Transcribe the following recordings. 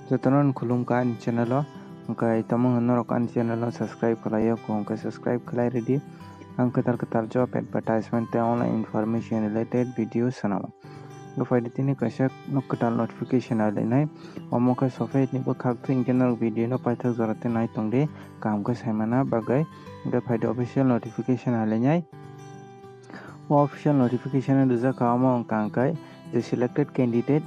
Jotonon khulumka ani channel o hingkai tamung norok ani channel o subscribe khlaio ko hingkai subscribe khlai ready ang ketar job advertisement te online information related video sanamo gofai tini kaisa nokketal notification alinai omo kai SOFED ni bokhak thing channel video no paithak jorate nai tongde kam kai saimana bagai gofai official notification alinai official notification rijak kamo angkai the selected candidate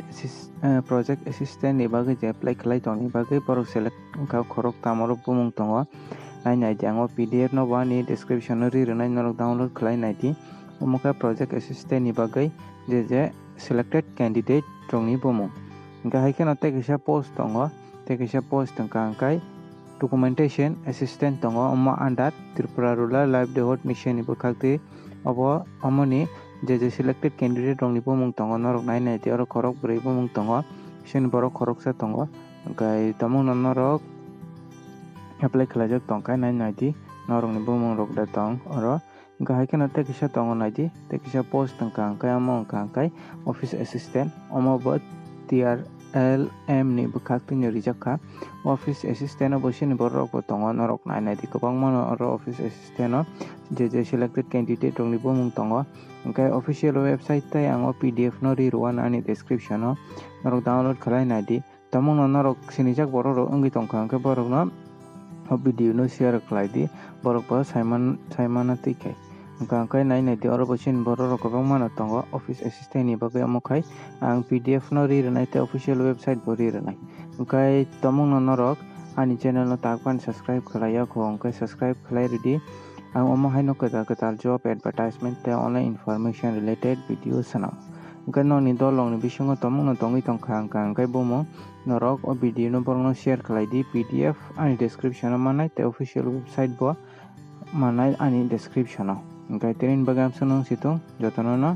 project assistant ni bagai je apply khlai tongni bagai borok select ka khorok tamoro bumung tongo nainai jango pdf no bani description no rirwnai norok download khlai naiti omoka project assistant ni bagai je selected candidate tongni bumung gahai kheno tei kaisa post tongo tei kaisa post angkai documentation assistant tongo omo under Tripura rural livelihood mission ni bokhak tei obo omoni je selected candidate rong ni bumung tongo norok nainai te oro khorok bwrwi bumung tongo sini borok khoroksa tongo hingkai tamung norok apply khlaijak tongkai nainai di norok ni bumung rok da tong oro gahai kheno tei kisa tongo naidi tei kisa post hingkai amo hingkai office assistant omo bo TRLM ni bokhak tini rijakha office assistant bo sini borok bo tongo norok nainai di kwbangma oro office assistant o je selected candidate rong ni bumung tongo hingkai official website tei ang pdf no rirwa ani description o norok download khlai naidi tamung norok sinijak borok rok wngwi tongkha hingkai borok no video no share khlai di borok bo saimana teikhai hingkai nainai di oro bo sini borok rok kwbangma tongo office assistant ni bagui amokhai ang pdf no rirwnai tei official website bo rirwnai hingkai tamung norok ani channel no takpan subscribe khlaio ko hingkai subscribe khlai ready ang omo haino ketar job advertisement te online information related video sanam hingkai noni dolong ni bisingo tamung tongwi tongkha hingkai bumung norok o video no borok no share khlai di pdf ani description o manai te official website bo manai ani description o hingkai tini bagam sunung situng jotono no